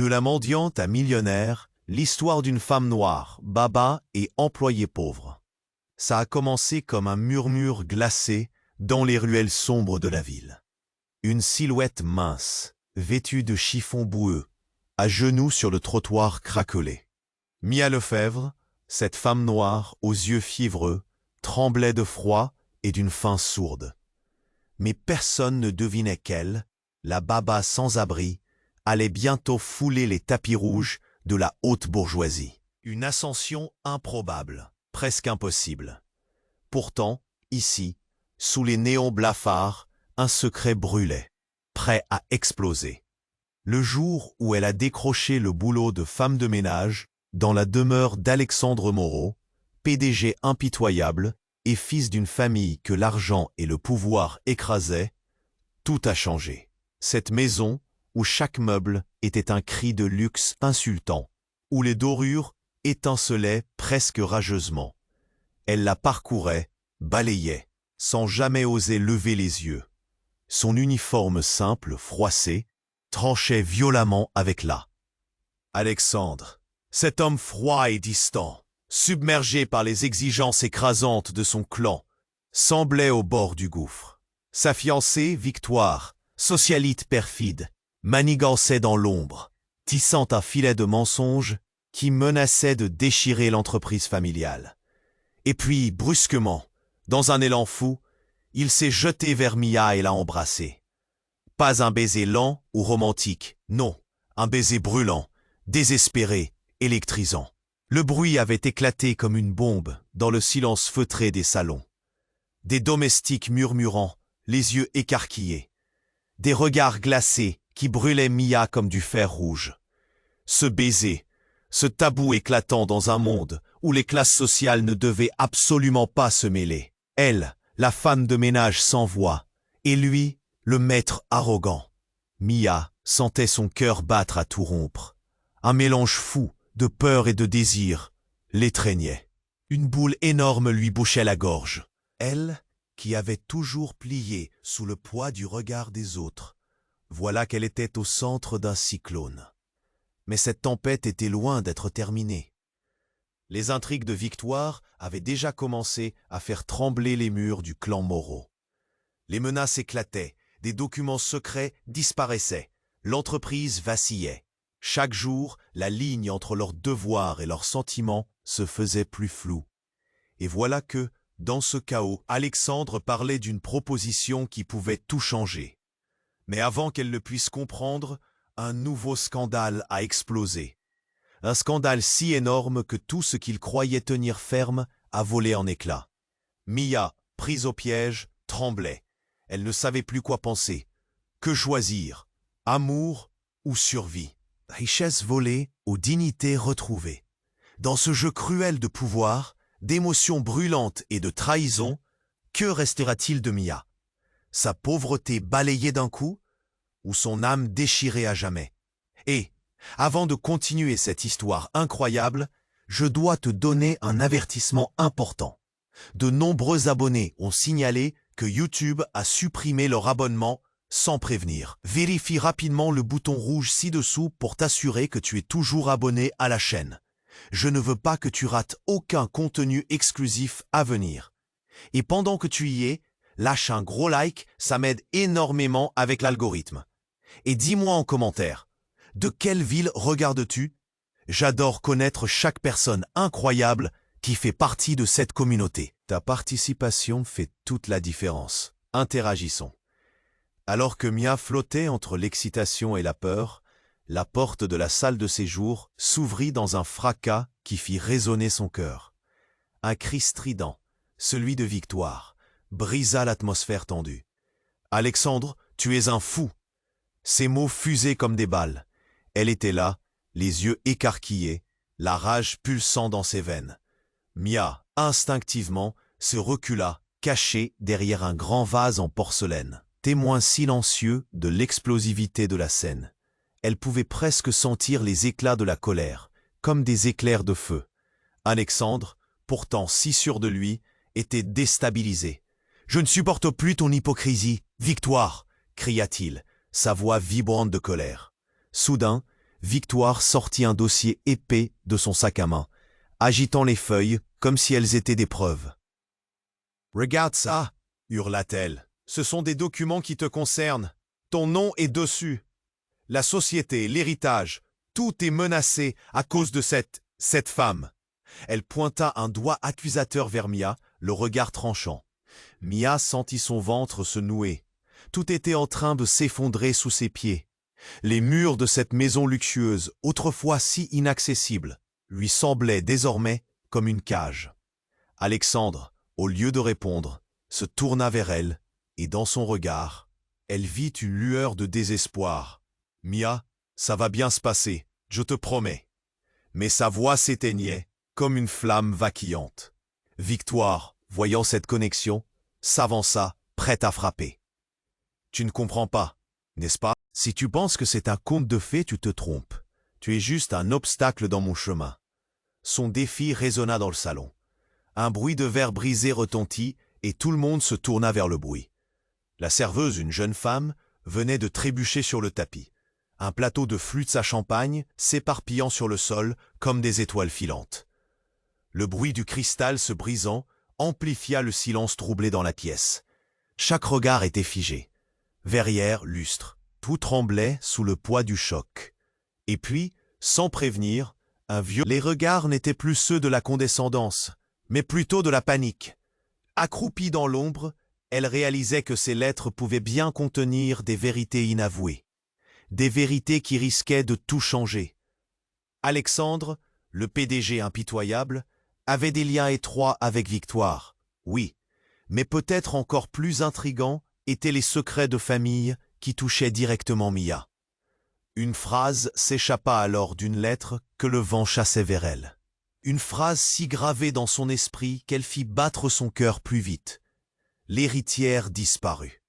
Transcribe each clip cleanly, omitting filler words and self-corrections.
De la mendiante à millionnaire, l'histoire d'une femme noire, baba et employée pauvre. Ça a commencé comme un murmure glacé dans les ruelles sombres de la ville. Une silhouette mince, vêtue de chiffon boueux, à genoux sur le trottoir craquelé. Mia Lefebvre, cette femme noire aux yeux fiévreux, tremblait de froid et d'une faim sourde. Mais personne ne devinait qu'elle, la baba sans abri, allait bientôt fouler les tapis rouges de la haute bourgeoisie. Une ascension improbable, presque impossible. Pourtant, ici, sous les néons blafards, un secret brûlait, prêt à exploser. Le jour où elle a décroché le boulot de femme de ménage dans la demeure d'Alexandre Moreau, PDG impitoyable et fils d'une famille que l'argent et le pouvoir écrasaient, tout a changé. Cette maison, où chaque meuble était un cri de luxe insultant, où les dorures étincelaient presque rageusement. Elle la parcourait, balayait, sans jamais oser lever les yeux. Son uniforme simple, froissé, tranchait violemment avec là. Alexandre, cet homme froid et distant, submergé par les exigences écrasantes de son clan, semblait au bord du gouffre. Sa fiancée, Victoire, socialite perfide, manigançait dans l'ombre, tissant un filet de mensonges qui menaçait de déchirer l'entreprise familiale. Et puis, brusquement, dans un élan fou, il s'est jeté vers Mia et l'a embrassée. Pas un baiser lent ou romantique, non, un baiser brûlant, désespéré, électrisant. Le bruit avait éclaté comme une bombe dans le silence feutré des salons. Des domestiques murmurant, les yeux écarquillés. Des regards glacés qui brûlaient Mia comme du fer rouge. Ce baiser, ce tabou éclatant dans un monde où les classes sociales ne devaient absolument pas se mêler. Elle, la femme de ménage sans voix, et lui, le maître arrogant. Mia sentait son cœur battre à tout rompre. Un mélange fou de peur et de désir l'étreignait. Une boule énorme lui bouchait la gorge. Elle, qui avait toujours plié sous le poids du regard des autres, voilà qu'elle était au centre d'un cyclone. Mais cette tempête était loin d'être terminée. Les intrigues de Victoire avaient déjà commencé à faire trembler les murs du clan Moreau. Les menaces éclataient, des documents secrets disparaissaient, l'entreprise vacillait. Chaque jour, la ligne entre leurs devoirs et leurs sentiments se faisait plus floue. Et voilà que, dans ce chaos, Alexandre parlait d'une proposition qui pouvait tout changer. Mais avant qu'elle ne puisse comprendre, un nouveau scandale a explosé. Un scandale si énorme que tout ce qu'il croyait tenir ferme a volé en éclats. Mia, prise au piège, tremblait. Elle ne savait plus quoi penser. Que choisir? Amour ou survie? Richesse volée ou dignité retrouvée? Dans ce jeu cruel de pouvoir, d'émotions brûlantes et de trahison, que restera-t-il de Mia? Sa pauvreté balayée d'un coup ou son âme déchirée à jamais? Et, avant de continuer cette histoire incroyable, je dois te donner un avertissement important. De nombreux abonnés ont signalé que YouTube a supprimé leur abonnement sans prévenir. Vérifie rapidement le bouton rouge ci-dessous pour t'assurer que tu es toujours abonné à la chaîne. Je ne veux pas que tu rates aucun contenu exclusif à venir. Et pendant que tu y es, lâche un gros like, ça m'aide énormément avec l'algorithme. Et dis-moi en commentaire, de quelle ville regardes-tu? J'adore connaître chaque personne incroyable qui fait partie de cette communauté. Ta participation fait toute la différence. Interagissons. Alors que Mia flottait entre l'excitation et la peur, la porte de la salle de séjour s'ouvrit dans un fracas qui fit résonner son cœur. Un cri strident, celui de Victoire, brisa l'atmosphère tendue. « Alexandre, tu es un fou !» Ces mots fusaient comme des balles. Elle était là, les yeux écarquillés, la rage pulsant dans ses veines. Mia, instinctivement, se recula, cachée derrière un grand vase en porcelaine, témoin silencieux de l'explosivité de la scène. Elle pouvait presque sentir les éclats de la colère, comme des éclairs de feu. Alexandre, pourtant si sûr de lui, était déstabilisé. « Je ne supporte plus ton hypocrisie, Victoire !» cria-t-il, sa voix vibrante de colère. Soudain, Victoire sortit un dossier épais de son sac à main, agitant les feuilles comme si elles étaient des preuves. « Regarde ça !» hurla-t-elle. « Ce sont des documents qui te concernent. Ton nom est dessus. La société, l'héritage, tout est menacé à cause de cette femme. » Elle pointa un doigt accusateur vers Mia, le regard tranchant. Mia sentit son ventre se nouer. Tout était en train de s'effondrer sous ses pieds. Les murs de cette maison luxueuse, autrefois si inaccessible, lui semblaient désormais comme une cage. Alexandre, au lieu de répondre, se tourna vers elle, et dans son regard, elle vit une lueur de désespoir. « Mia, ça va bien se passer, je te promets. » Mais sa voix s'éteignait, comme une flamme vacillante. Victoire, voyant cette connexion, s'avança, prête à frapper. « Tu ne comprends pas, n'est-ce pas? Si tu penses que c'est un conte de fées, tu te trompes. Tu es juste un obstacle dans mon chemin. » Son défi résonna dans le salon. Un bruit de verre brisé retentit et tout le monde se tourna vers le bruit. La serveuse, une jeune femme, venait de trébucher sur le tapis. Un plateau de flûtes à champagne s'éparpillant sur le sol comme des étoiles filantes. Le bruit du cristal se brisant amplifia le silence troublé dans la pièce. Chaque regard était figé. Verrière, lustre, tout tremblait sous le poids du choc. Et puis, sans prévenir, les regards n'étaient plus ceux de la condescendance, mais plutôt de la panique. Accroupie dans l'ombre, elle réalisait que ces lettres pouvaient bien contenir des vérités inavouées. Des vérités qui risquaient de tout changer. Alexandre, le PDG impitoyable, avait des liens étroits avec Victoire, oui, mais peut-être encore plus intrigants étaient les secrets de famille qui touchaient directement Mia. Une phrase s'échappa alors d'une lettre que le vent chassait vers elle. Une phrase si gravée dans son esprit qu'elle fit battre son cœur plus vite. L'héritière disparut.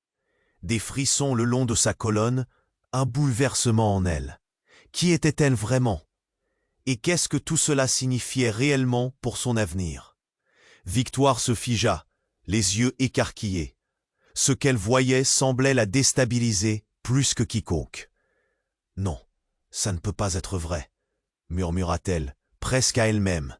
Des frissons le long de sa colonne, un bouleversement en elle. Qui était-elle vraiment? Et qu'est-ce que tout cela signifiait réellement pour son avenir? Victoire se figea, les yeux écarquillés. Ce qu'elle voyait semblait la déstabiliser plus que quiconque. « Non, ça ne peut pas être vrai », murmura-t-elle, presque à elle-même.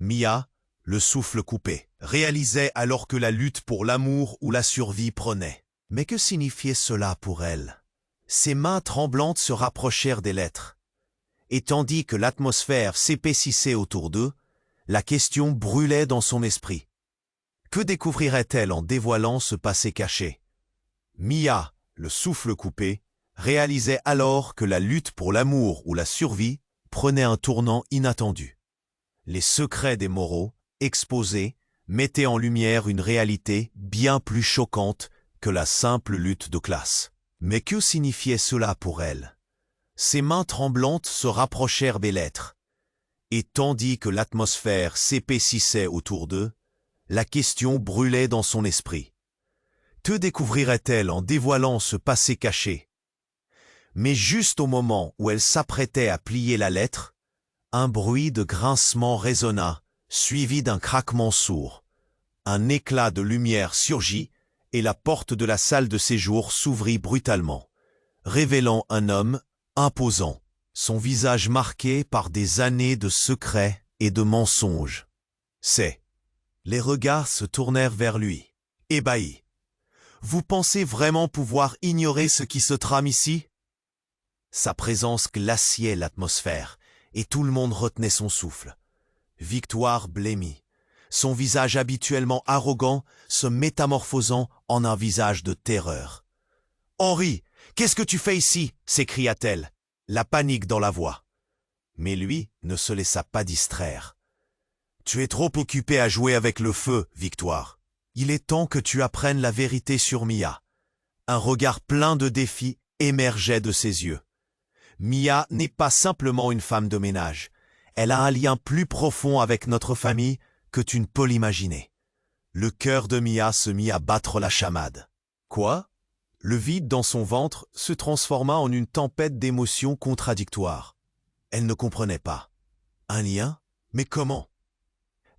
Mia, le souffle coupé, réalisait alors que la lutte pour l'amour ou la survie prenait. Mais que signifiait cela pour elle? Ses mains tremblantes se rapprochèrent des lettres. Et tandis que l'atmosphère s'épaississait autour d'eux, la question brûlait dans son esprit. Que découvrirait-elle en dévoilant ce passé caché? Mia, le souffle coupé, réalisait alors que la lutte pour l'amour ou la survie prenait un tournant inattendu. Les secrets des Moreau, exposés, mettaient en lumière une réalité bien plus choquante que la simple lutte de classe. Mais que signifiait cela pour elle? Ses mains tremblantes se rapprochèrent des lettres. Et tandis que l'atmosphère s'épaississait autour d'eux, la question brûlait dans son esprit. Que découvrirait-elle en dévoilant ce passé caché? Mais juste au moment où elle s'apprêtait à plier la lettre, un bruit de grincement résonna, suivi d'un craquement sourd. Un éclat de lumière surgit et la porte de la salle de séjour s'ouvrit brutalement, révélant un homme imposant, son visage marqué par des années de secrets et de mensonges. Les regards se tournèrent vers lui, ébahis. « Vous pensez vraiment pouvoir ignorer ce qui se trame ici ?» Sa présence glaciait l'atmosphère, et tout le monde retenait son souffle. Victoire blêmit, son visage habituellement arrogant se métamorphosant en un visage de terreur. « Henri, qu'est-ce que tu fais ici ?» s'écria-t-elle, la panique dans la voix. Mais lui ne se laissa pas distraire. « Tu es trop occupé à jouer avec le feu, Victoire. Il est temps que tu apprennes la vérité sur Mia. » Un regard plein de défi émergeait de ses yeux. Mia n'est pas simplement une femme de ménage. Elle a un lien plus profond avec notre famille que tu ne peux l'imaginer. Le cœur de Mia se mit à battre la chamade. Quoi? Le vide dans son ventre se transforma en une tempête d'émotions contradictoires. Elle ne comprenait pas. Un lien? Mais comment?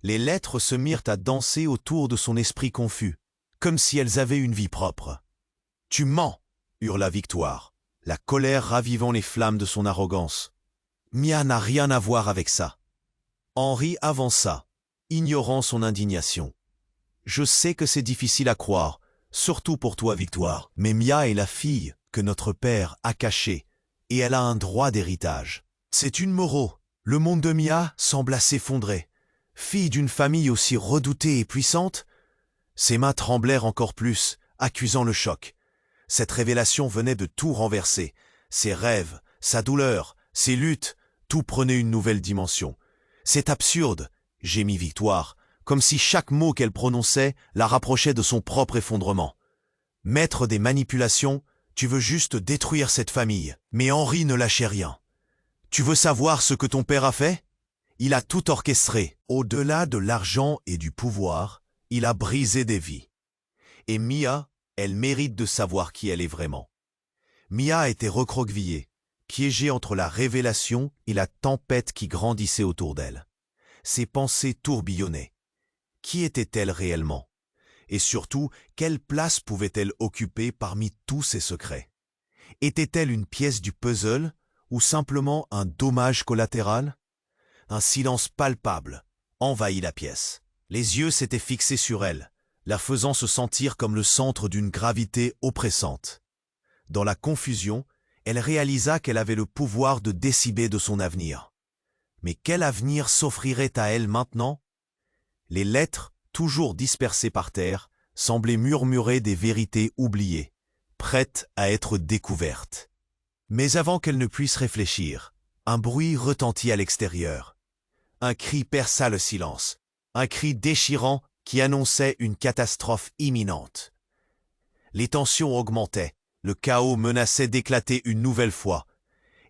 Les lettres se mirent à danser autour de son esprit confus, comme si elles avaient une vie propre. « Tu mens !» hurla Victoire, la colère ravivant les flammes de son arrogance. Mia n'a rien à voir avec ça. Henri avança, ignorant son indignation. Je sais que c'est difficile à croire, surtout pour toi, Victoire, mais Mia est la fille que notre père a cachée, et elle a un droit d'héritage. C'est une Moreau. Le monde de Mia sembla s'effondrer. Fille d'une famille aussi redoutée et puissante, ses mains tremblèrent encore plus, accusant le choc. Cette révélation venait de tout renverser. Ses rêves, sa douleur, ses luttes, tout prenait une nouvelle dimension. C'est absurde, gémit Victoire, comme si chaque mot qu'elle prononçait la rapprochait de son propre effondrement. Maître des manipulations, tu veux juste détruire cette famille. Mais Henri ne lâchait rien. Tu veux savoir ce que ton père a fait? Il a tout orchestré. Au-delà de l'argent et du pouvoir, il a brisé des vies. Et Mia, elle mérite de savoir qui elle est vraiment. Mia était recroquevillée, piégée entre la révélation et la tempête qui grandissait autour d'elle. Ses pensées tourbillonnaient. Qui était-elle réellement? Et surtout, quelle place pouvait-elle occuper parmi tous ces secrets? Était-elle une pièce du puzzle ou simplement un dommage collatéral? Un silence palpable envahit la pièce. Les yeux s'étaient fixés sur elle, la faisant se sentir comme le centre d'une gravité oppressante. Dans la confusion, elle réalisa qu'elle avait le pouvoir de décider de son avenir. Mais quel avenir s'offrirait à elle maintenant? Les lettres, toujours dispersées par terre, semblaient murmurer des vérités oubliées, prêtes à être découvertes. Mais avant qu'elle ne puisse réfléchir, un bruit retentit à l'extérieur. Un cri perça le silence, un cri déchirant qui annonçait une catastrophe imminente. Les tensions augmentaient, le chaos menaçait d'éclater une nouvelle fois,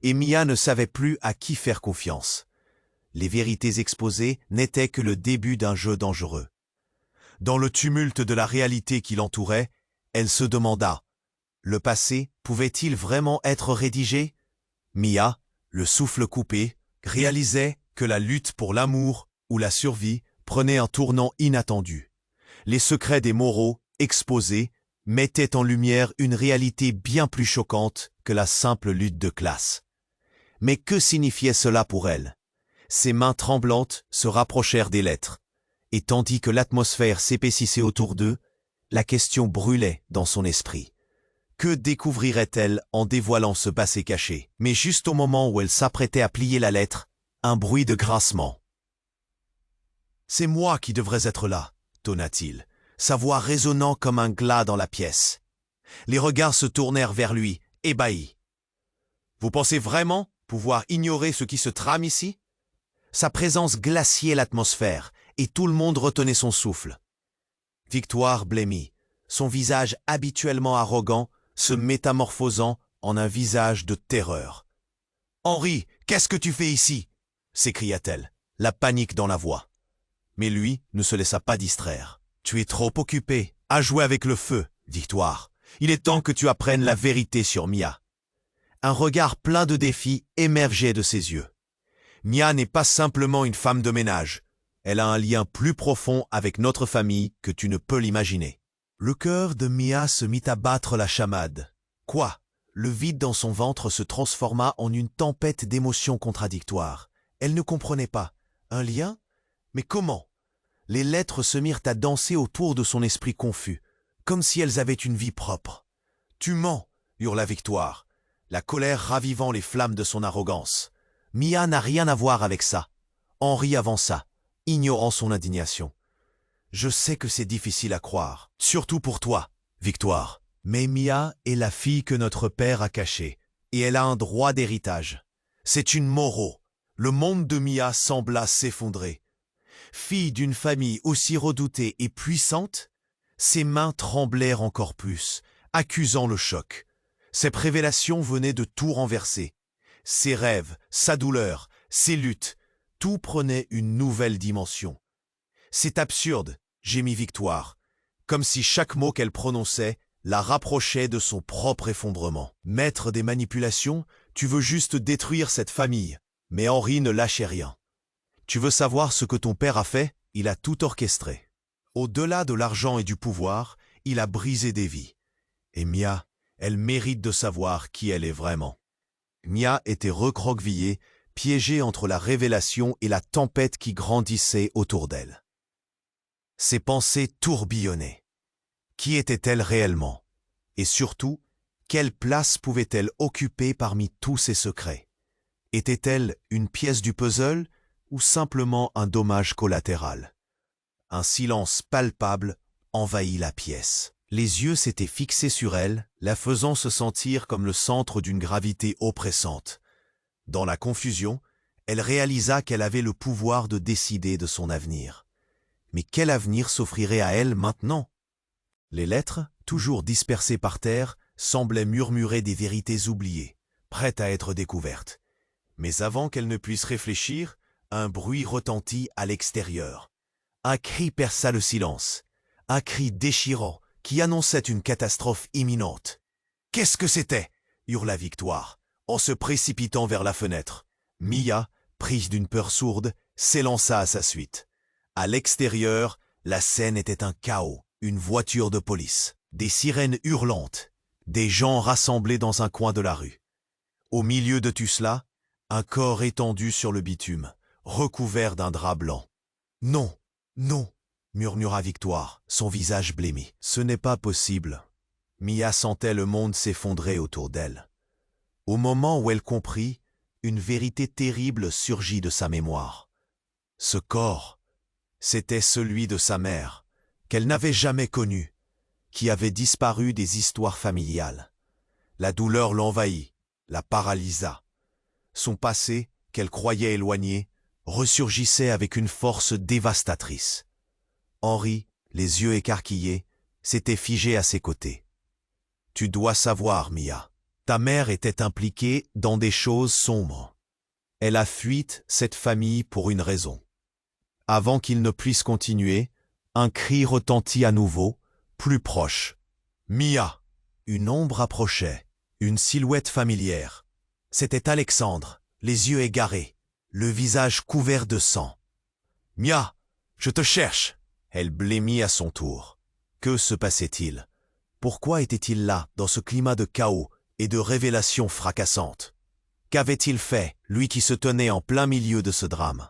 et Mia ne savait plus à qui faire confiance. Les vérités exposées n'étaient que le début d'un jeu dangereux. Dans le tumulte de la réalité qui l'entourait, elle se demanda, le passé pouvait-il vraiment être rédigé? Mia, le souffle coupé, réalisait que la lutte pour l'amour ou la survie prenait un tournant inattendu. Les secrets des Moreau, exposés, mettaient en lumière une réalité bien plus choquante que la simple lutte de classe. Mais que signifiait cela pour elle? Ses mains tremblantes se rapprochèrent des lettres, et tandis que l'atmosphère s'épaississait autour d'eux, la question brûlait dans son esprit. Que découvrirait-elle en dévoilant ce passé caché? Mais juste au moment où elle s'apprêtait à plier la lettre, un bruit de grincement. « C'est moi qui devrais être là », tonna-t-il, sa voix résonnant comme un glas dans la pièce. Les regards se tournèrent vers lui, ébahis. « Vous pensez vraiment pouvoir ignorer ce qui se trame ici ?» Sa présence glaciait l'atmosphère, et tout le monde retenait son souffle. Victoire blêmit, son visage habituellement arrogant se métamorphosant en un visage de terreur. « Henri, qu'est-ce que tu fais ici ?» s'écria-t-elle, la panique dans la voix. Mais lui ne se laissa pas distraire. « Tu es trop occupé à jouer avec le feu, Victoire. Il est temps que tu apprennes la vérité sur Mia. » Un regard plein de défis émergeait de ses yeux. Mia n'est pas simplement une femme de ménage. Elle a un lien plus profond avec notre famille que tu ne peux l'imaginer. Le cœur de Mia se mit à battre la chamade. Quoi? Le vide dans son ventre se transforma en une tempête d'émotions contradictoires. Elle ne comprenait pas. Un lien? Mais comment? Les lettres se mirent à danser autour de son esprit confus, comme si elles avaient une vie propre. « Tu mens !» hurla Victoire, la colère ravivant les flammes de son arrogance. Mia n'a rien à voir avec ça. Henri avança, ignorant son indignation. « Je sais que c'est difficile à croire, surtout pour toi, Victoire. Mais Mia est la fille que notre père a cachée, et elle a un droit d'héritage. C'est une Moreau. » Le monde de Mia sembla s'effondrer. Fille d'une famille aussi redoutée et puissante, ses mains tremblèrent encore plus, accusant le choc. Cette révélation venait de tout renverser. Ses rêves, sa douleur, ses luttes, tout prenait une nouvelle dimension. « C'est absurde », gémit Victoire, comme si chaque mot qu'elle prononçait la rapprochait de son propre effondrement. « Maître des manipulations, tu veux juste détruire cette famille. » Mais Henri ne lâchait rien. « Tu veux savoir ce que ton père a fait? Il a tout orchestré. Au-delà de l'argent et du pouvoir, il a brisé des vies. Et Mia, elle mérite de savoir qui elle est vraiment. » Mia était recroquevillée, piégée entre la révélation et la tempête qui grandissait autour d'elle. Ses pensées tourbillonnaient. Qui était-elle réellement? Et surtout, quelle place pouvait-elle occuper parmi tous ces secrets? Était-elle une pièce du puzzle ou simplement un dommage collatéral? Un silence palpable envahit la pièce. Les yeux s'étaient fixés sur elle, la faisant se sentir comme le centre d'une gravité oppressante. Dans la confusion, elle réalisa qu'elle avait le pouvoir de décider de son avenir. Mais quel avenir s'offrirait à elle maintenant? Les lettres, toujours dispersées par terre, semblaient murmurer des vérités oubliées, prêtes à être découvertes. Mais avant qu'elle ne puisse réfléchir, un bruit retentit à l'extérieur. Un cri perça le silence, un cri déchirant qui annonçait une catastrophe imminente. « Qu'est-ce que c'était » hurla Victoire, en se précipitant vers la fenêtre. Mia, prise d'une peur sourde, s'élança à sa suite. À l'extérieur, la scène était un chaos, une voiture de police, des sirènes hurlantes, des gens rassemblés dans un coin de la rue. Au milieu de tout cela, un corps étendu sur le bitume, recouvert d'un drap blanc. « Non, non !» murmura Victoire, son visage blêmi. « Ce n'est pas possible. » Mia sentait le monde s'effondrer autour d'elle. Au moment où elle comprit, une vérité terrible surgit de sa mémoire. Ce corps, c'était celui de sa mère, qu'elle n'avait jamais connu, qui avait disparu des histoires familiales. La douleur l'envahit, la paralysa. Son passé, qu'elle croyait éloigné, ressurgissait avec une force dévastatrice. Henri, les yeux écarquillés, s'était figé à ses côtés. « Tu dois savoir, Mia, ta mère était impliquée dans des choses sombres. Elle a fui cette famille pour une raison. » Avant qu'il ne puisse continuer, un cri retentit à nouveau, plus proche. « Mia !» Une ombre approchait, une silhouette familière. C'était Alexandre, les yeux égarés, le visage couvert de sang. « Mia, je te cherche !» Elle blêmit à son tour. Que se passait-il? Pourquoi était-il là, dans ce climat de chaos et de révélations fracassantes? Qu'avait-il fait, lui qui se tenait en plein milieu de ce drame?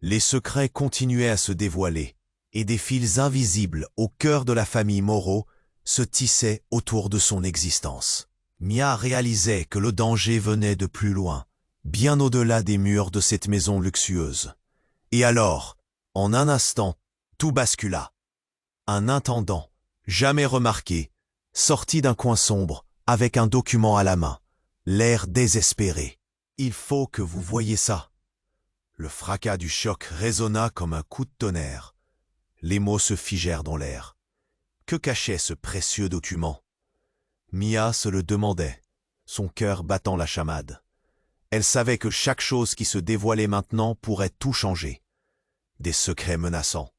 Les secrets continuaient à se dévoiler, et des fils invisibles au cœur de la famille Moreau se tissaient autour de son existence. Mia réalisait que le danger venait de plus loin, bien au-delà des murs de cette maison luxueuse. Et alors, en un instant, tout bascula. Un intendant, jamais remarqué, sortit d'un coin sombre avec un document à la main, l'air désespéré. « Il faut que vous voyiez ça !» Le fracas du choc résonna comme un coup de tonnerre. Les mots se figèrent dans l'air. Que cachait ce précieux document? Mia se le demandait, son cœur battant la chamade. Elle savait que chaque chose qui se dévoilait maintenant pourrait tout changer. Des secrets menaçants,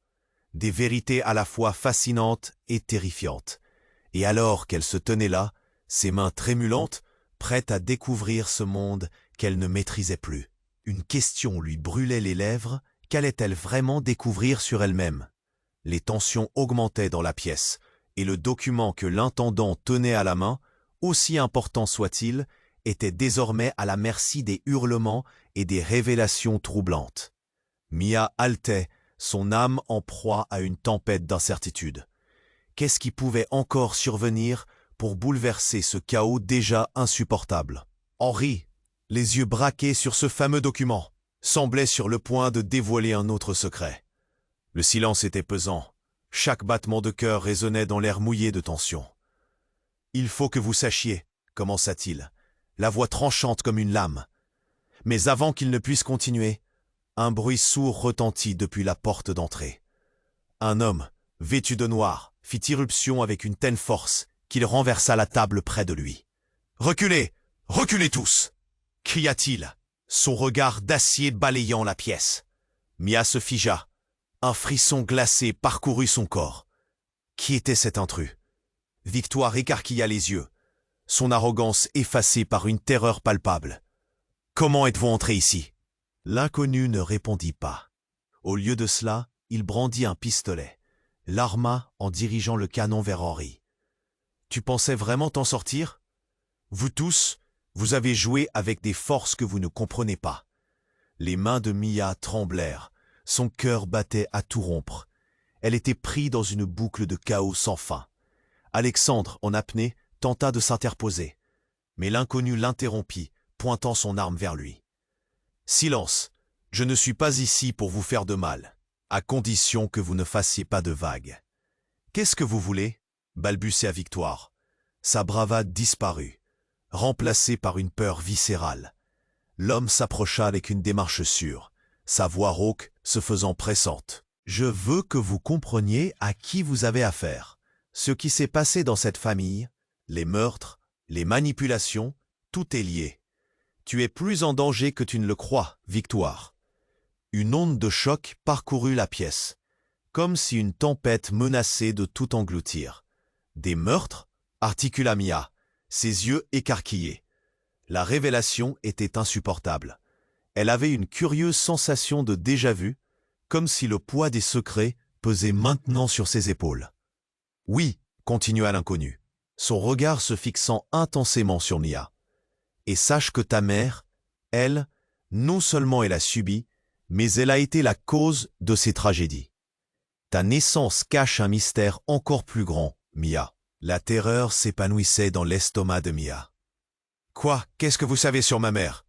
des vérités à la fois fascinantes et terrifiantes. Et alors qu'elle se tenait là, ses mains trémulantes, prête à découvrir ce monde qu'elle ne maîtrisait plus. Une question lui brûlait les lèvres, qu'allait-elle vraiment découvrir sur elle-même? Les tensions augmentaient dans la pièce, et le document que l'intendant tenait à la main, aussi important soit-il, était désormais à la merci des hurlements et des révélations troublantes. Mia haletait, son âme en proie à une tempête d'incertitude. Qu'est-ce qui pouvait encore survenir pour bouleverser ce chaos déjà insupportable? Henri, les yeux braqués sur ce fameux document, semblait sur le point de dévoiler un autre secret. Le silence était pesant. Chaque battement de cœur résonnait dans l'air mouillé de tension. « Il faut que vous sachiez, » commença-t-il, la voix tranchante comme une lame. Mais avant qu'il ne puisse continuer, un bruit sourd retentit depuis la porte d'entrée. Un homme, vêtu de noir, fit irruption avec une telle force qu'il renversa la table près de lui. « Reculez! Reculez tous !» cria-t-il, son regard d'acier balayant la pièce. Mia se figea. Un frisson glacé parcourut son corps. Qui était cet intrus? Victoire écarquilla les yeux, son arrogance effacée par une terreur palpable. « Comment êtes-vous entré ici ?» L'inconnu ne répondit pas. Au lieu de cela, il brandit un pistolet, l'arma en dirigeant le canon vers Henri. « Tu pensais vraiment t'en sortir? Vous tous, vous avez joué avec des forces que vous ne comprenez pas. Les mains de Mia tremblèrent, son cœur battait à tout rompre. Elle était prise dans une boucle de chaos sans fin. Alexandre, en apnée, tenta de s'interposer, mais l'inconnu l'interrompit, pointant son arme vers lui. « Silence, je ne suis pas ici pour vous faire de mal, à condition que vous ne fassiez pas de vagues. »« Qu'est-ce que vous voulez ?» balbutia Victoire. Sa bravade disparut, remplacée par une peur viscérale. L'homme s'approcha avec une démarche sûre, sa voix rauque se faisant pressante. « Je veux que vous compreniez à qui vous avez affaire. Ce qui s'est passé dans cette famille, les meurtres, les manipulations, tout est lié. Tu es plus en danger que tu ne le crois, Victoire. » Une onde de choc parcourut la pièce, comme si une tempête menaçait de tout engloutir. « Des meurtres ?» articula Mia, ses yeux écarquillés. La révélation était insupportable. Elle avait une curieuse sensation de déjà-vu, comme si le poids des secrets pesait maintenant sur ses épaules. « Oui, » continua l'inconnu, son regard se fixant intensément sur Mia. « Et sache que ta mère, elle, non seulement elle a subi, mais elle a été la cause de ces tragédies. Ta naissance cache un mystère encore plus grand, Mia. » La terreur s'épanouissait dans l'estomac de Mia. « Quoi? Qu'est-ce que vous savez sur ma mère ?»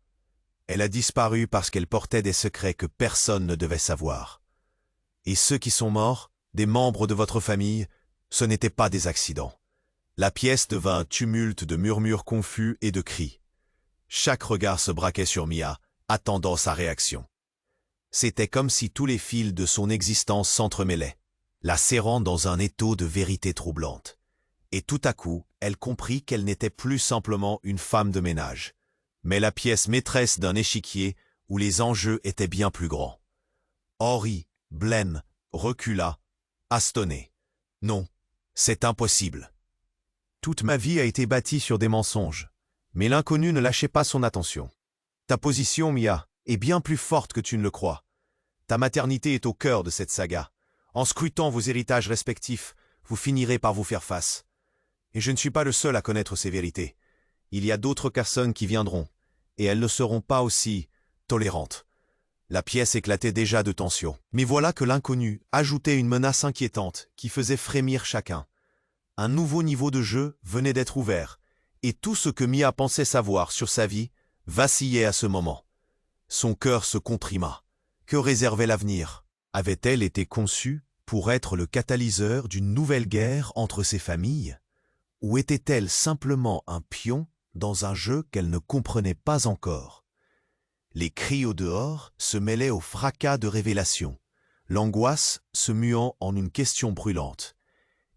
Elle a disparu parce qu'elle portait des secrets que personne ne devait savoir. Et ceux qui sont morts, des membres de votre famille, ce n'étaient pas des accidents. La pièce devint un tumulte de murmures confus et de cris. Chaque regard se braquait sur Mia, attendant sa réaction. C'était comme si tous les fils de son existence s'entremêlaient, la serrant dans un étau de vérité troublante. Et tout à coup, elle comprit qu'elle n'était plus simplement une femme de ménage, mais la pièce maîtresse d'un échiquier où les enjeux étaient bien plus grands. Henri, blême, recula, astonné. « Non, c'est impossible. » Toute ma vie a été bâtie sur des mensonges, mais l'inconnu ne lâchait pas son attention. « Ta position, Mia, est bien plus forte que tu ne le crois. Ta maternité est au cœur de cette saga. En scrutant vos héritages respectifs, vous finirez par vous faire face. Et je ne suis pas le seul à connaître ces vérités. Il y a d'autres personnes qui viendront, et elles ne seront pas aussi tolérantes. » La pièce éclatait déjà de tension. Mais voilà que l'inconnu ajoutait une menace inquiétante qui faisait frémir chacun. Un nouveau niveau de jeu venait d'être ouvert, et tout ce que Mia pensait savoir sur sa vie vacillait à ce moment. Son cœur se comprima. Que réservait l'avenir? Avait-elle été conçue pour être le catalyseur d'une nouvelle guerre entre ces familles? Ou était-elle simplement un pion dans un jeu qu'elle ne comprenait pas encore? Les cris au dehors se mêlaient au fracas de révélation, l'angoisse se muant en une question brûlante.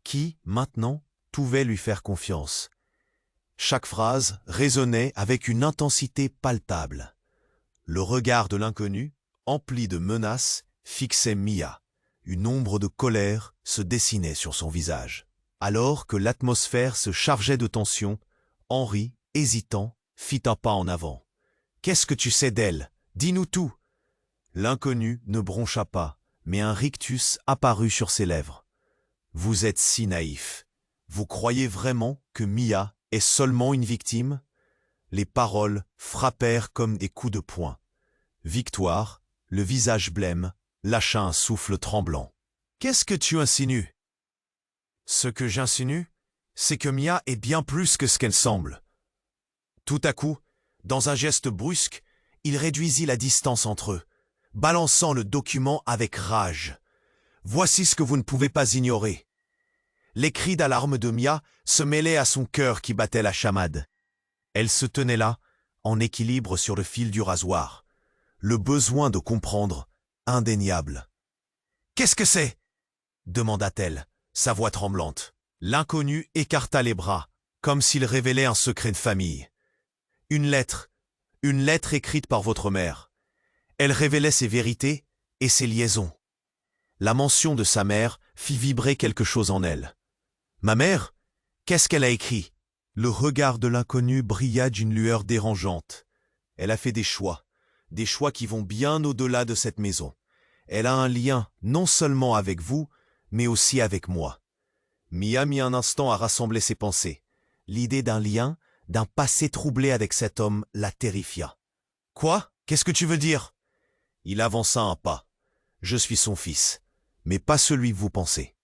Qui, maintenant, pouvait lui faire confiance? Chaque phrase résonnait avec une intensité palpable. Le regard de l'inconnu, empli de menaces, fixait Mia. Une ombre de colère se dessinait sur son visage. Alors que l'atmosphère se chargeait de tension, Henri, hésitant, fit un pas en avant. « Qu'est-ce que tu sais d'elle? Dis-nous tout !» L'inconnu ne broncha pas, mais un rictus apparut sur ses lèvres. « Vous êtes si naïf. Vous croyez vraiment que Mia est seulement une victime ?» Les paroles frappèrent comme des coups de poing. Victoire, le visage blême, lâcha un souffle tremblant. « Qu'est-ce que tu insinues ?»« Ce que j'insinue, c'est que Mia est bien plus que ce qu'elle semble. » Tout à coup, dans un geste brusque, il réduisit la distance entre eux, balançant le document avec rage. « Voici ce que vous ne pouvez pas ignorer. » Les cris d'alarme de Mia se mêlaient à son cœur qui battait la chamade. Elle se tenait là, en équilibre sur le fil du rasoir. Le besoin de comprendre, indéniable. « Qu'est-ce que c'est ?» demanda-t-elle, sa voix tremblante. L'inconnu écarta les bras, comme s'il révélait un secret de famille. « Une lettre écrite par votre mère. Elle révélait ses vérités et ses liaisons. » La mention de sa mère fit vibrer quelque chose en elle. « Ma mère? Qu'est-ce qu'elle a écrit ?» Le regard de l'inconnu brilla d'une lueur dérangeante. « Elle a fait des choix qui vont bien au-delà de cette maison. Elle a un lien non seulement avec vous, mais aussi avec moi. » Mia mit un instant à rassembler ses pensées. L'idée d'un lien, d'un passé troublé avec cet homme la terrifia. « Quoi? Qu'est-ce que tu veux dire ?» Il avança un pas. « Je suis son fils, mais pas celui que vous pensez. »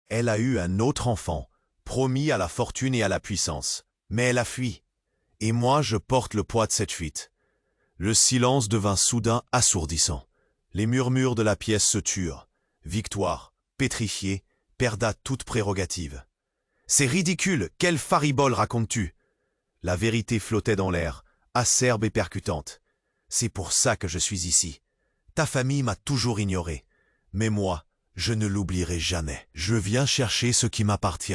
Elle a eu un autre enfant, promis à la fortune et à la puissance. Mais elle a fui. Et moi, je porte le poids de cette fuite. Le silence devint soudain assourdissant. Les murmures de la pièce se turent. Victoire, pétrifiée, perda toute prérogative. « C'est ridicule, quelle faribole racontes-tu » La vérité flottait dans l'air, acerbe et percutante. « C'est pour ça que je suis ici. Ta famille m'a toujours ignoré. Mais moi, je ne l'oublierai jamais. Je viens chercher ce qui m'appartient. »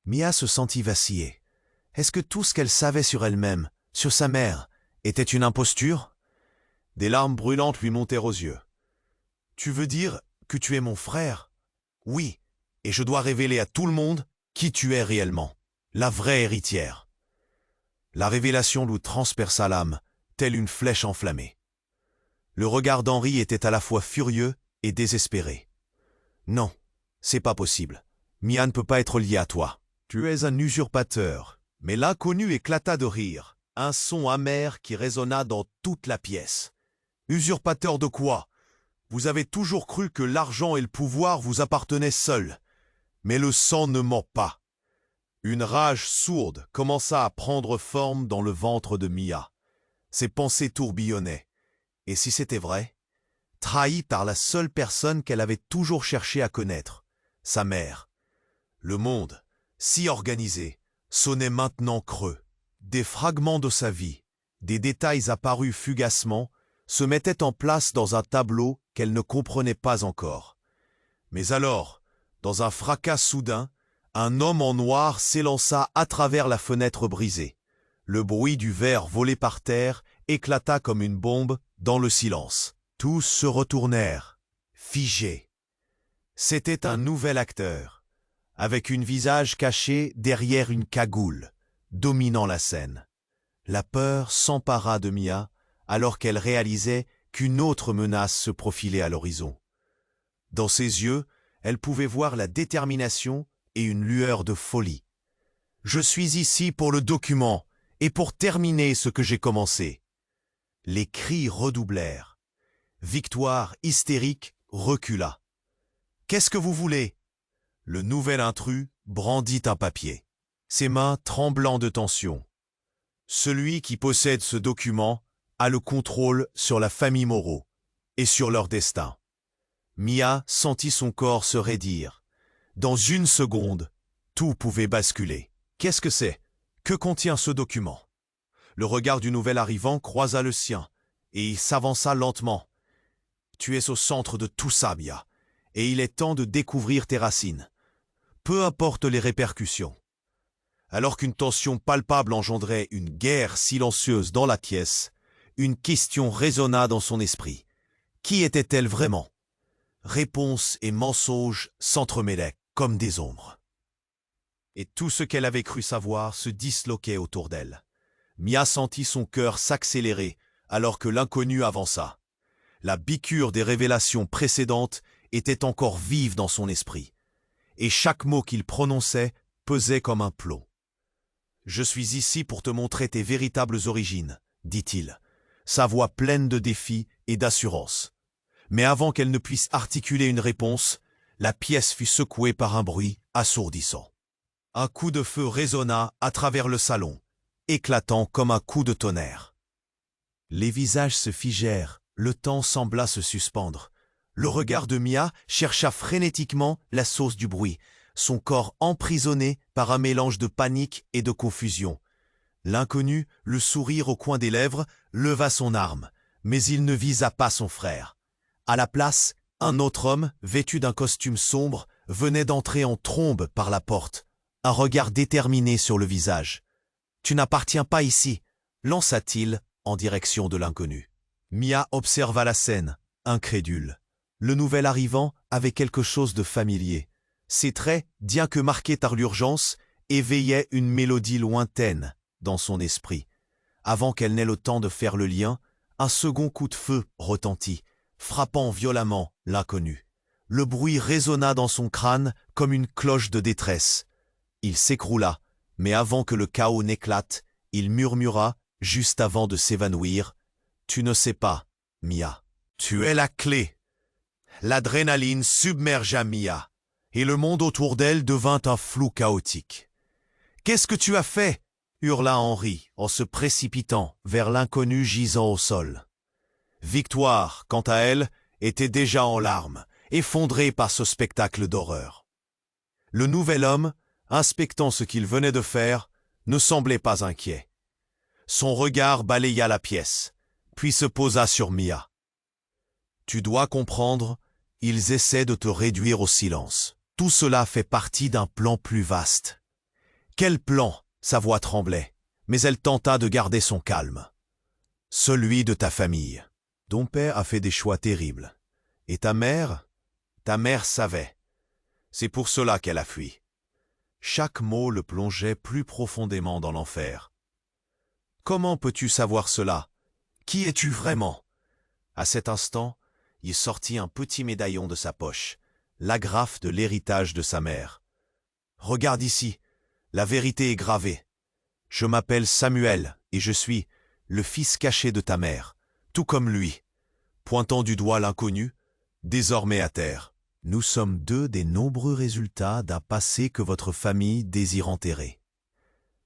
Mia se sentit vaciller. Est-ce que tout ce qu'elle savait sur elle-même, sur sa mère, était une imposture? Des larmes brûlantes lui montèrent aux yeux. « Tu veux dire que tu es mon frère? » ?»« Oui, et je dois révéler à tout le monde qui tu es réellement, la vraie héritière. » La révélation lui transperça l'âme, telle une flèche enflammée. Le regard d'Henri était à la fois furieux et désespéré. « Non, c'est pas possible. Mia ne peut pas être liée à toi. Tu es un usurpateur. » Mais l'inconnu éclata de rire, un son amer qui résonna dans toute la pièce. « Usurpateur de quoi? Vous avez toujours cru que l'argent et le pouvoir vous appartenaient seuls. Mais le sang ne ment pas. » Une rage sourde commença à prendre forme dans le ventre de Mia. Ses pensées tourbillonnaient. Et si c'était vrai? Trahie par la seule personne qu'elle avait toujours cherché à connaître, sa mère. Le monde, si organisé, sonnait maintenant creux. Des fragments de sa vie, des détails apparus fugacement, se mettaient en place dans un tableau qu'elle ne comprenait pas encore. Mais alors, dans un fracas soudain, un homme en noir s'élança à travers la fenêtre brisée. Le bruit du verre volé par terre éclata comme une bombe dans le silence. Tous se retournèrent, figés. C'était un nouvel acteur, avec un visage caché derrière une cagoule, dominant la scène. La peur s'empara de Mia alors qu'elle réalisait qu'une autre menace se profilait à l'horizon. Dans ses yeux, elle pouvait voir la détermination et une lueur de folie. « Je suis ici pour le document et pour terminer ce que j'ai commencé. » Les cris redoublèrent. Victoire, hystérique, recula. « Qu'est-ce que vous voulez ?» Le nouvel intrus brandit un papier, ses mains tremblant de tension. Celui qui possède ce document a le contrôle sur la famille Moreau et sur leur destin. Mia sentit son corps se raidir. Dans une seconde, tout pouvait basculer. Qu'est-ce que c'est? Que contient ce document? Le regard du nouvel arrivant croisa le sien, et il s'avança lentement. Tu es au centre de tout ça, Mia, et il est temps de découvrir tes racines. Peu importe les répercussions. Alors qu'une tension palpable engendrait une guerre silencieuse dans la pièce, une question résonna dans son esprit. Qui était-elle vraiment? Réponses et mensonges s'entremêlaient comme des ombres. Et tout ce qu'elle avait cru savoir se disloquait autour d'elle. Mia sentit son cœur s'accélérer alors que l'inconnu avança. La piqûre des révélations précédentes était encore vive dans son esprit, et chaque mot qu'il prononçait pesait comme un plomb. « Je suis ici pour te montrer tes véritables origines, » dit-il, sa voix pleine de défi et d'assurance. Mais avant qu'elle ne puisse articuler une réponse, la pièce fut secouée par un bruit assourdissant. Un coup de feu résonna à travers le salon, éclatant comme un coup de tonnerre. Les visages se figèrent, le temps sembla se suspendre. Le regard de Mia chercha frénétiquement la source du bruit, son corps emprisonné par un mélange de panique et de confusion. L'inconnu, le sourire au coin des lèvres, leva son arme, mais il ne visa pas son frère. À la place, un autre homme, vêtu d'un costume sombre, venait d'entrer en trombe par la porte, un regard déterminé sur le visage. « Tu n'appartiens pas ici », lança-t-il en direction de l'inconnu. Mia observa la scène, incrédule. Le nouvel arrivant avait quelque chose de familier. Ses traits, bien que marqués par l'urgence, éveillaient une mélodie lointaine dans son esprit. Avant qu'elle n'ait le temps de faire le lien, un second coup de feu retentit, frappant violemment l'inconnu. Le bruit résonna dans son crâne comme une cloche de détresse. Il s'écroula, mais avant que le chaos n'éclate, il murmura, juste avant de s'évanouir, « Tu ne sais pas, Mia. Tu es la clé. L'adrénaline submergea Mia, et le monde autour d'elle devint un flou chaotique. « Qu'est-ce que tu as fait ?» hurla Henri en se précipitant vers l'inconnu gisant au sol. Victoire, quant à elle, était déjà en larmes, effondrée par ce spectacle d'horreur. Le nouvel homme, inspectant ce qu'il venait de faire, ne semblait pas inquiet. Son regard balaya la pièce, puis se posa sur Mia. « Tu dois comprendre, ils essaient de te réduire au silence. Tout cela fait partie d'un plan plus vaste. » « Quel plan ?» Sa voix tremblait, mais elle tenta de garder son calme. « Celui de ta famille. Ton père a fait des choix terribles. Et ta mère savait. C'est pour cela qu'elle a fui. » Chaque mot le plongeait plus profondément dans l'enfer. « Comment peux-tu savoir cela? Qui es-tu vraiment ?» À cet instant, il sortit un petit médaillon de sa poche, l'agrafe de l'héritage de sa mère. « Regarde ici, la vérité est gravée. Je m'appelle Samuel et je suis le fils caché de ta mère, tout comme lui. » Pointant du doigt l'inconnu, désormais à terre. « Nous sommes deux des nombreux résultats d'un passé que votre famille désire enterrer. »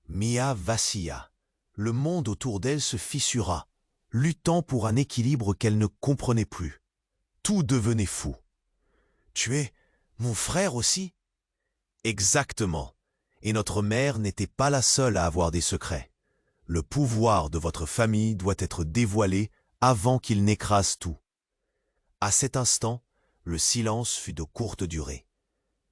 Mia vacilla. Le monde autour d'elle se fissura, luttant pour un équilibre qu'elle ne comprenait plus. Tout devenait fou. « Tu es mon frère aussi ?» Exactement. Et notre mère n'était pas la seule à avoir des secrets. Le pouvoir de votre famille doit être dévoilé avant qu'il n'écrase tout. À cet instant, le silence fut de courte durée.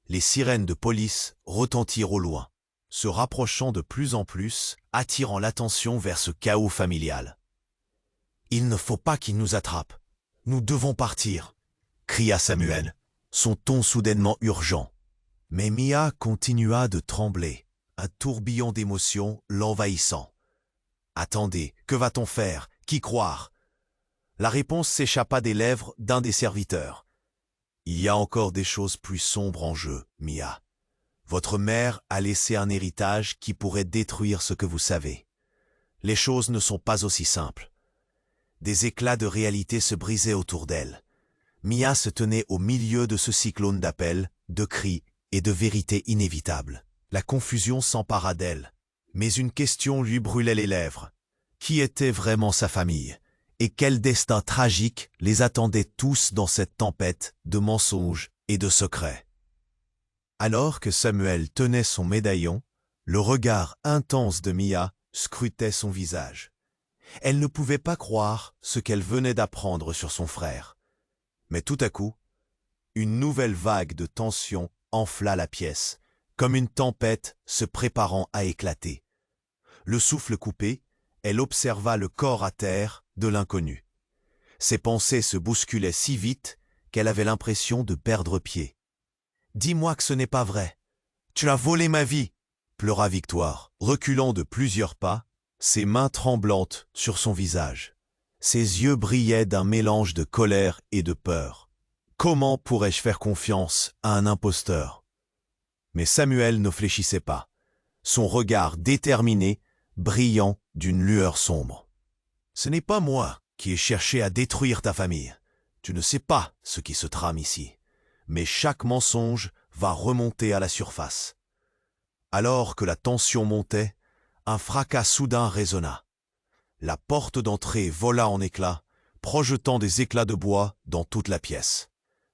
Les sirènes de police retentirent au loin, se rapprochant de plus en plus, attirant l'attention vers ce chaos familial. « Il ne faut pas qu'ils nous attrapent. Nous devons partir !» cria Samuel, son ton soudainement urgent. Mais Mia continua de trembler, un tourbillon d'émotions l'envahissant. « Attendez, que va-t-on faire? Qui croire ?» La réponse s'échappa des lèvres d'un des serviteurs. « Il y a encore des choses plus sombres en jeu, Mia. Votre mère a laissé un héritage qui pourrait détruire ce que vous savez. Les choses ne sont pas aussi simples. » Des éclats de réalité se brisaient autour d'elle. Mia se tenait au milieu de ce cyclone d'appels, de cris et de vérités inévitables. La confusion s'empara d'elle, mais une question lui brûlait les lèvres. Qui était vraiment sa famille? Et quel destin tragique les attendait tous dans cette tempête de mensonges et de secrets? Alors que Samuel tenait son médaillon, le regard intense de Mia scrutait son visage. Elle ne pouvait pas croire ce qu'elle venait d'apprendre sur son frère. Mais tout à coup, une nouvelle vague de tension enfla la pièce, comme une tempête se préparant à éclater. Le souffle coupé, elle observa le corps à terre de l'inconnu. Ses pensées se bousculaient si vite qu'elle avait l'impression de perdre pied. « Dis-moi que ce n'est pas vrai. Tu as volé ma vie !» pleura Victoire, reculant de plusieurs pas, ses mains tremblantes sur son visage. Ses yeux brillaient d'un mélange de colère et de peur. Comment pourrais-je faire confiance à un imposteur? Mais Samuel ne fléchissait pas, son regard déterminé, brillant d'une lueur sombre. « Ce n'est pas moi qui ai cherché à détruire ta famille. Tu ne sais pas ce qui se trame ici. Mais chaque mensonge va remonter à la surface. » Alors que la tension montait, un fracas soudain résonna. La porte d'entrée vola en éclats, projetant des éclats de bois dans toute la pièce.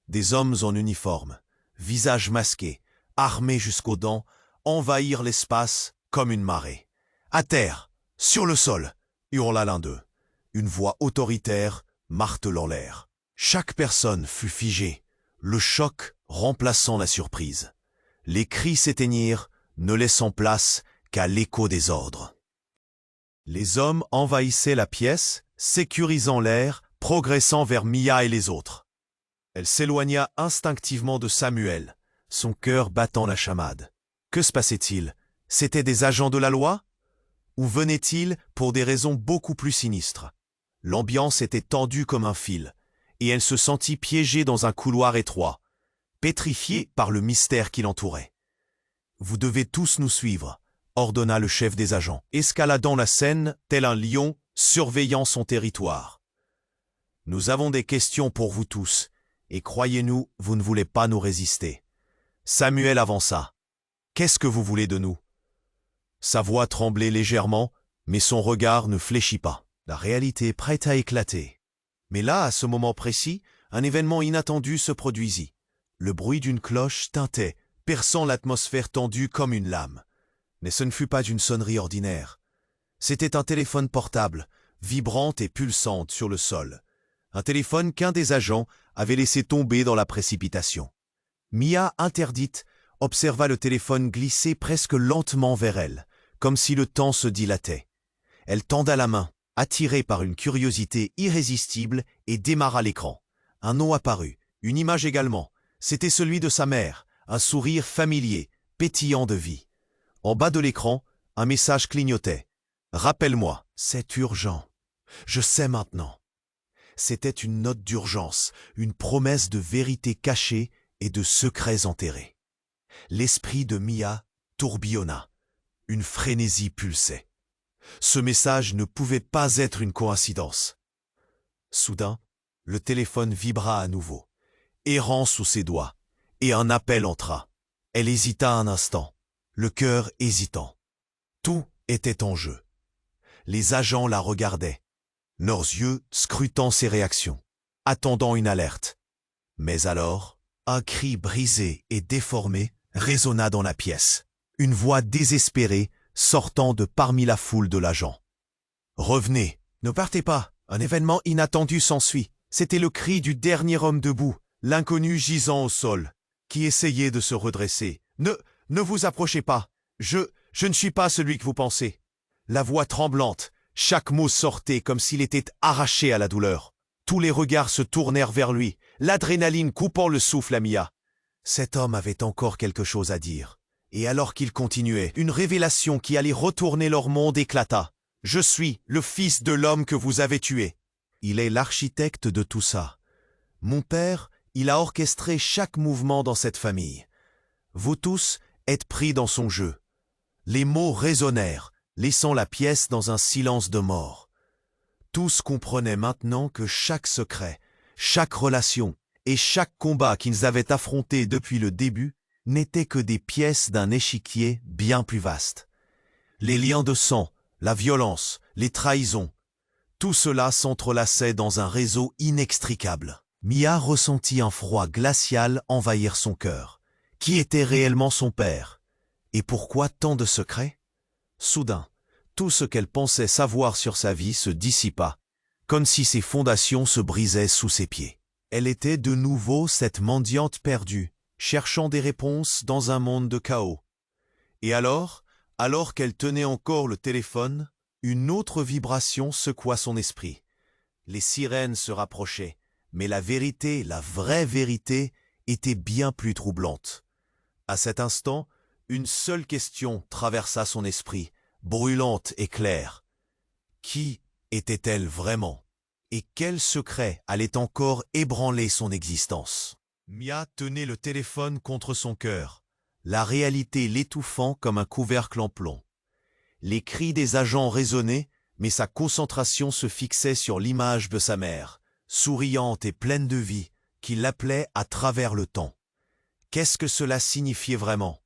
Des hommes en uniforme, visages masqués, armés jusqu'aux dents, envahirent l'espace comme une marée. « À terre, sur le sol !» hurla l'un d'eux, une voix autoritaire martelant l'air. Chaque personne fut figée, le choc remplaçant la surprise. Les cris s'éteignirent, ne laissant place qu'à l'écho des ordres. Les hommes envahissaient la pièce, sécurisant l'air, progressant vers Mia et les autres. Elle s'éloigna instinctivement de Samuel, son cœur battant la chamade. Que se passait-il? C'étaient des agents de la loi? Ou venaient-ils pour des raisons beaucoup plus sinistres? L'ambiance était tendue comme un fil, et elle se sentit piégée dans un couloir étroit, pétrifiée par le mystère qui l'entourait. « Vous devez tous nous suivre », ordonna le chef des agents, escaladant la scène tel un lion surveillant son territoire. Nous avons des questions pour vous tous, et croyez-nous, vous ne voulez pas nous résister. Samuel avança. Qu'est-ce que vous voulez de nous? Sa voix tremblait légèrement, mais son regard ne fléchit pas. La réalité est prête à éclater. Mais là, à ce moment précis, un événement inattendu se produisit. Le bruit d'une cloche tintait, perçant l'atmosphère tendue comme une lame. Mais ce ne fut pas une sonnerie ordinaire. C'était un téléphone portable, vibrante et pulsante sur le sol. Un téléphone qu'un des agents avait laissé tomber dans la précipitation. Mia, interdite, observa le téléphone glisser presque lentement vers elle, comme si le temps se dilatait. Elle tenda la main, attirée par une curiosité irrésistible, et démarra l'écran. Un nom apparut, une image également. C'était celui de sa mère, un sourire familier, pétillant de vie. En bas de l'écran, un message clignotait. « Rappelle-moi, c'est urgent. Je sais maintenant. » C'était une note d'urgence, une promesse de vérité cachée et de secrets enterrés. L'esprit de Mia tourbillonna. Une frénésie pulsait. Ce message ne pouvait pas être une coïncidence. Soudain, le téléphone vibra à nouveau, errant sous ses doigts, et un appel entra. Elle hésita un instant, le cœur hésitant. Tout était en jeu. Les agents la regardaient, leurs yeux scrutant ses réactions, attendant une alerte. Mais alors, un cri brisé et déformé résonna dans la pièce. Une voix désespérée sortant de parmi la foule de l'agent. « Revenez, ne partez pas, un événement inattendu s'ensuit. » C'était le cri du dernier homme debout, l'inconnu gisant au sol, qui essayait de se redresser. « Ne vous approchez pas, je ne suis pas celui que vous pensez. » La voix tremblante, chaque mot sortait comme s'il était arraché à la douleur. Tous les regards se tournèrent vers lui, l'adrénaline coupant le souffle à Mia. Cet homme avait encore quelque chose à dire. Et alors qu'il continuait, une révélation qui allait retourner leur monde éclata. « Je suis le fils de l'homme que vous avez tué. Il est l'architecte de tout ça. Mon père, il a orchestré chaque mouvement dans cette famille. Vous tous êtes pris dans son jeu. » Les mots résonnèrent, laissant la pièce dans un silence de mort. Tous comprenaient maintenant que chaque secret, chaque relation et chaque combat qu'ils avaient affronté depuis le début n'étaient que des pièces d'un échiquier bien plus vaste. Les liens de sang, la violence, les trahisons, tout cela s'entrelaçait dans un réseau inextricable. Mia ressentit un froid glacial envahir son cœur. Qui était réellement son père? Et pourquoi tant de secrets? Soudain, tout ce qu'elle pensait savoir sur sa vie se dissipa, comme si ses fondations se brisaient sous ses pieds. Elle était de nouveau cette mendiante perdue, cherchant des réponses dans un monde de chaos. Et alors qu'elle tenait encore le téléphone, une autre vibration secoua son esprit. Les sirènes se rapprochaient, mais la vérité, la vraie vérité, était bien plus troublante. À cet instant, une seule question traversa son esprit, brûlante et claire. Qui était-elle vraiment? Et quel secret allait encore ébranler son existence? Mia tenait le téléphone contre son cœur, la réalité l'étouffant comme un couvercle en plomb. Les cris des agents résonnaient, mais sa concentration se fixait sur l'image de sa mère, souriante et pleine de vie, qui l'appelait à travers le temps. Qu'est-ce que cela signifiait vraiment?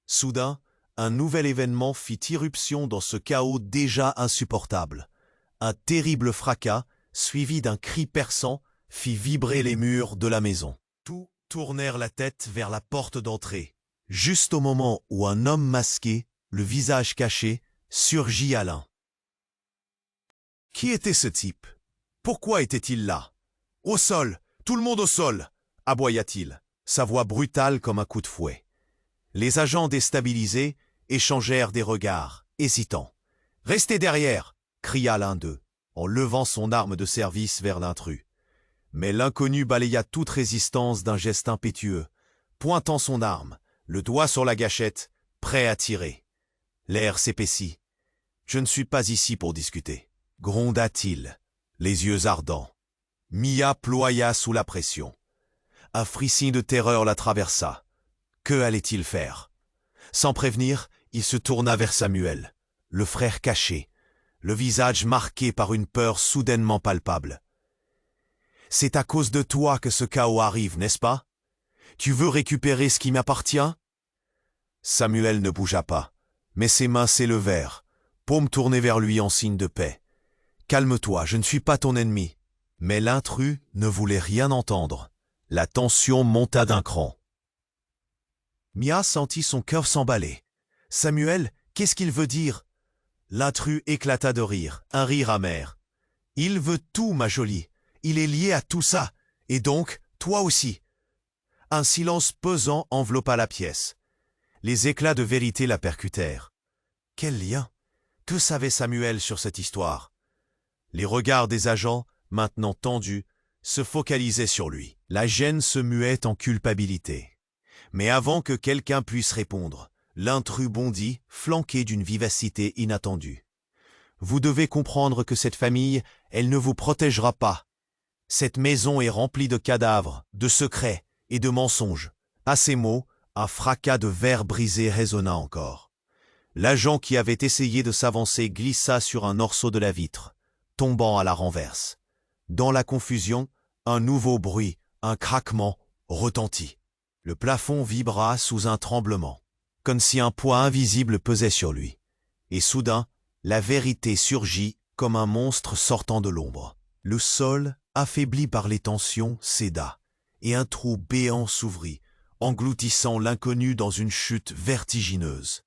Soudain, un nouvel événement fit irruption dans ce chaos déjà insupportable. Un terrible fracas, suivi d'un cri perçant, fit vibrer les murs de la maison. Tous tournèrent la tête vers la porte d'entrée, juste au moment où un homme masqué, le visage caché, surgit à l'un. Qui était ce type? Pourquoi était-il là? Au sol! Tout le monde au sol! Aboya-t-il, sa voix brutale comme un coup de fouet. Les agents déstabilisés échangèrent des regards, hésitants. « Restez derrière !» cria l'un d'eux, en levant son arme de service vers l'intrus. Mais l'inconnu balaya toute résistance d'un geste impétueux, pointant son arme, le doigt sur la gâchette, prêt à tirer. L'air s'épaissit. « Je ne suis pas ici pour discuter », gronda-t-il, les yeux ardents. Mia ploya sous la pression. Un frisson de terreur la traversa. Que allait-il faire? Sans prévenir, il se tourna vers Samuel, le frère caché, le visage marqué par une peur soudainement palpable. C'est à cause de toi que ce chaos arrive, n'est-ce pas? Tu veux récupérer ce qui m'appartient? Samuel ne bougea pas, mais ses mains s'élevèrent, paumes tournées vers lui en signe de paix. Calme-toi, je ne suis pas ton ennemi. Mais l'intrus ne voulait rien entendre. La tension monta d'un cran. Mia sentit son cœur s'emballer. Samuel, qu'est-ce qu'il veut dire? L'intrus éclata de rire, un rire amer. Il veut tout, ma jolie. Il est lié à tout ça. Et donc, toi aussi. Un silence pesant enveloppa la pièce. Les éclats de vérité la percutèrent. Quel lien? Que savait Samuel sur cette histoire? Les regards des agents, maintenant tendus, se focalisaient sur lui. La gêne se muait en culpabilité. Mais avant que quelqu'un puisse répondre, l'intrus bondit, flanqué d'une vivacité inattendue. Vous devez comprendre que cette famille, elle ne vous protégera pas. Cette maison est remplie de cadavres, de secrets et de mensonges. À ces mots, un fracas de verre brisé résonna encore. L'agent qui avait essayé de s'avancer glissa sur un orceau de la vitre, tombant à la renverse. Dans la confusion, un nouveau bruit, un craquement, retentit. Le plafond vibra sous un tremblement, comme si un poids invisible pesait sur lui. Et soudain, la vérité surgit comme un monstre sortant de l'ombre. Le sol, affaibli par les tensions, céda, et un trou béant s'ouvrit, engloutissant l'inconnu dans une chute vertigineuse.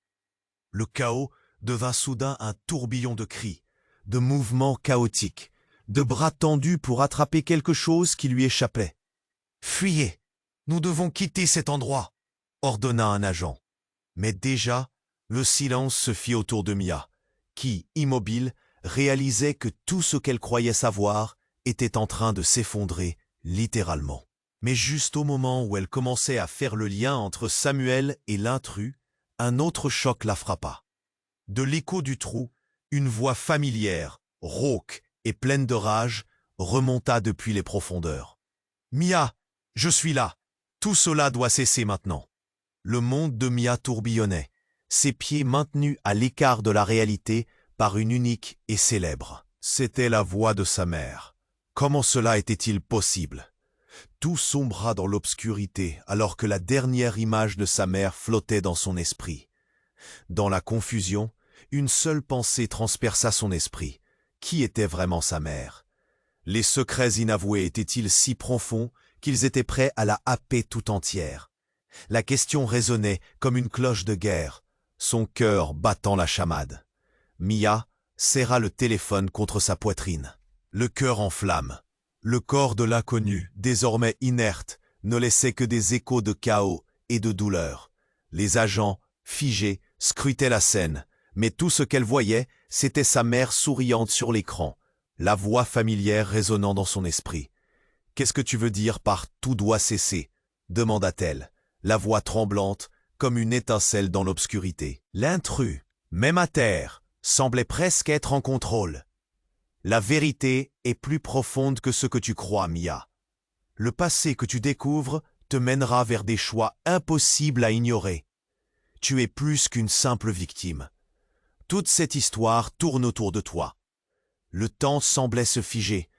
Le chaos devint soudain un tourbillon de cris, de mouvements chaotiques, de bras tendus pour attraper quelque chose qui lui échappait. « Fuyez! Nous devons quitter cet endroit !» ordonna un agent. Mais déjà, le silence se fit autour de Mia, qui, immobile, réalisait que tout ce qu'elle croyait savoir était en train de s'effondrer, littéralement. Mais juste au moment où elle commençait à faire le lien entre Samuel et l'intrus, un autre choc la frappa. De l'écho du trou, une voix familière, rauque et pleine de rage, remonta depuis les profondeurs. « Mia, je suis là. Tout cela doit cesser maintenant. » Le monde de Mia tourbillonnait, ses pieds maintenus à l'écart de la réalité par une unique et célèbre. C'était la voix de sa mère. Comment cela était-il possible? Tout sombra dans l'obscurité alors que la dernière image de sa mère flottait dans son esprit. Dans la confusion, une seule pensée transperça son esprit. Qui était vraiment sa mère? Les secrets inavoués étaient-ils si profonds qu'ils étaient prêts à la happer tout entière? La question résonnait comme une cloche de guerre, son cœur battant la chamade. Mia serra le téléphone contre sa poitrine. Le cœur en flammes. Le corps de l'inconnu, désormais inerte, ne laissait que des échos de chaos et de douleur. Les agents, figés, scrutaient la scène, mais tout ce qu'elle voyait, c'était sa mère souriante sur l'écran, la voix familière résonnant dans son esprit. « Qu'est-ce que tu veux dire par « tout doit cesser » demanda-t-elle, la voix tremblante comme une étincelle dans l'obscurité. L'intrus, même à terre, semblait presque être en contrôle. La vérité est plus profonde que ce que tu crois, Mia. Le passé que tu découvres te mènera vers des choix impossibles à ignorer. Tu es plus qu'une simple victime. Toute cette histoire tourne autour de toi. Le temps semblait se figer,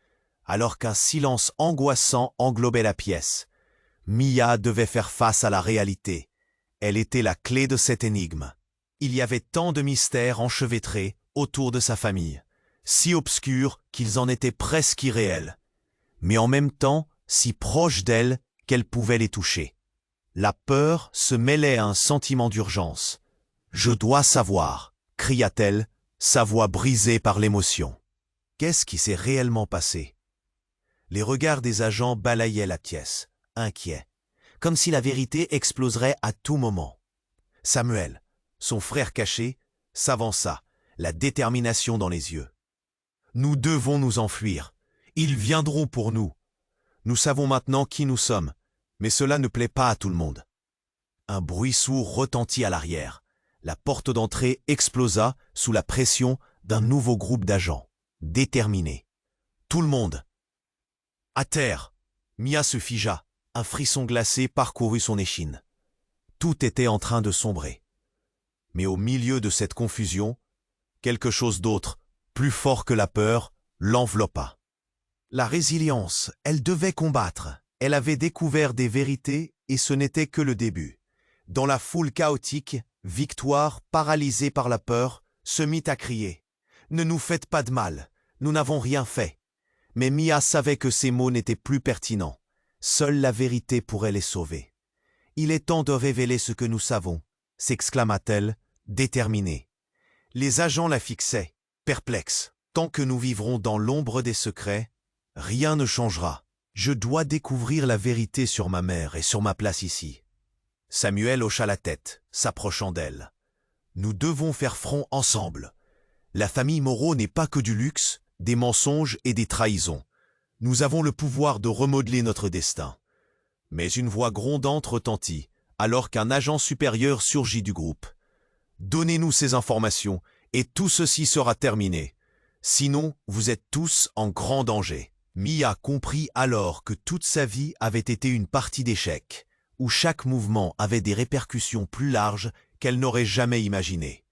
alors qu'un silence angoissant englobait la pièce. Mia devait faire face à la réalité. Elle était la clé de cette énigme. Il y avait tant de mystères enchevêtrés autour de sa famille, si obscurs qu'ils en étaient presque irréels, mais en même temps si proches d'elle qu'elle pouvait les toucher. La peur se mêlait à un sentiment d'urgence. « Je dois savoir !» cria-t-elle, sa voix brisée par l'émotion. Qu'est-ce qui s'est réellement passé? Les regards des agents balayaient la pièce, inquiets, comme si la vérité exploserait à tout moment. Samuel, son frère caché, s'avança, la détermination dans les yeux. « Nous devons nous enfuir. Ils viendront pour nous. Nous savons maintenant qui nous sommes, mais cela ne plaît pas à tout le monde. » Un bruit sourd retentit à l'arrière. La porte d'entrée explosa sous la pression d'un nouveau groupe d'agents, déterminés. Tout le monde. À terre, Mia se figea, un frisson glacé parcourut son échine. Tout était en train de sombrer. Mais au milieu de cette confusion, quelque chose d'autre, plus fort que la peur, l'enveloppa. La résilience, elle devait combattre. Elle avait découvert des vérités et ce n'était que le début. Dans la foule chaotique, Victoire, paralysée par la peur, se mit à crier. « Ne nous faites pas de mal, nous n'avons rien fait. » Mais Mia savait que ces mots n'étaient plus pertinents. Seule la vérité pourrait les sauver. « Il est temps de révéler ce que nous savons, » s'exclama-t-elle, déterminée. Les agents la fixaient, perplexes. « Tant que nous vivrons dans l'ombre des secrets, rien ne changera. Je dois découvrir la vérité sur ma mère et sur ma place ici. » Samuel hocha la tête, s'approchant d'elle. « Nous devons faire front ensemble. La famille Moreau n'est pas que du luxe, des mensonges et des trahisons. Nous avons le pouvoir de remodeler notre destin. » Mais une voix grondante retentit, alors qu'un agent supérieur surgit du groupe. « Donnez-nous ces informations, et tout ceci sera terminé. Sinon, vous êtes tous en grand danger. » Mia comprit alors que toute sa vie avait été une partie d'échecs, où chaque mouvement avait des répercussions plus larges qu'elle n'aurait jamais imaginées.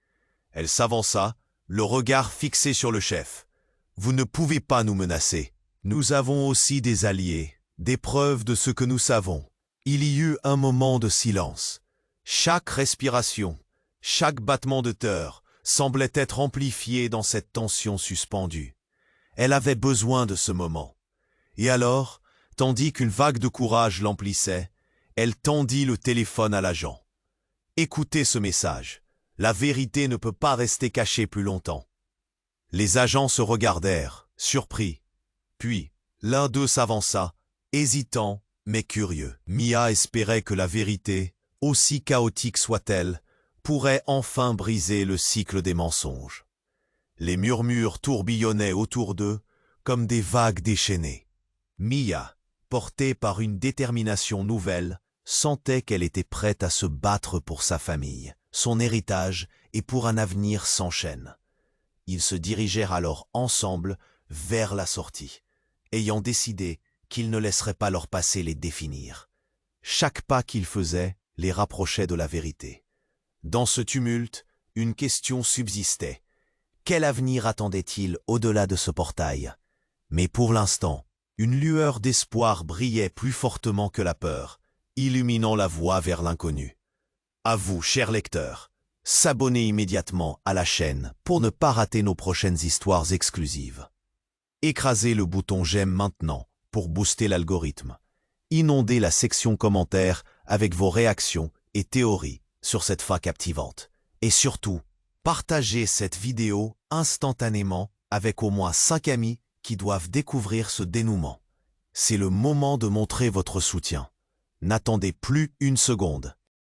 Elle s'avança, le regard fixé sur le chef. « Vous ne pouvez pas nous menacer. Nous avons aussi des alliés, des preuves de ce que nous savons. » Il y eut un moment de silence. Chaque respiration, chaque battement de cœur semblait être amplifié dans cette tension suspendue. Elle avait besoin de ce moment. Et alors, tandis qu'une vague de courage l'emplissait, elle tendit le téléphone à l'agent. « Écoutez ce message. La vérité ne peut pas rester cachée plus longtemps. » Les agents se regardèrent, surpris. Puis, l'un d'eux s'avança, hésitant mais curieux. Mia espérait que la vérité, aussi chaotique soit-elle, pourrait enfin briser le cycle des mensonges. Les murmures tourbillonnaient autour d'eux comme des vagues déchaînées. Mia, portée par une détermination nouvelle, sentait qu'elle était prête à se battre pour sa famille, son héritage et pour un avenir sans chaîne. Ils se dirigèrent alors ensemble vers la sortie, ayant décidé qu'ils ne laisseraient pas leur passé les définir. Chaque pas qu'ils faisaient les rapprochait de la vérité. Dans ce tumulte, une question subsistait. Quel avenir attendait-il au-delà de ce portail? Mais pour l'instant, une lueur d'espoir brillait plus fortement que la peur, illuminant la voie vers l'inconnu. À vous, chers lecteurs, s'abonner immédiatement à la chaîne pour ne pas rater nos prochaines histoires exclusives. Écrasez le bouton j'aime maintenant pour booster l'algorithme. Inondez la section commentaires avec vos réactions et théories sur cette fin captivante. Et surtout, partagez cette vidéo instantanément avec au moins 5 amis qui doivent découvrir ce dénouement. C'est le moment de montrer votre soutien. N'attendez plus une seconde.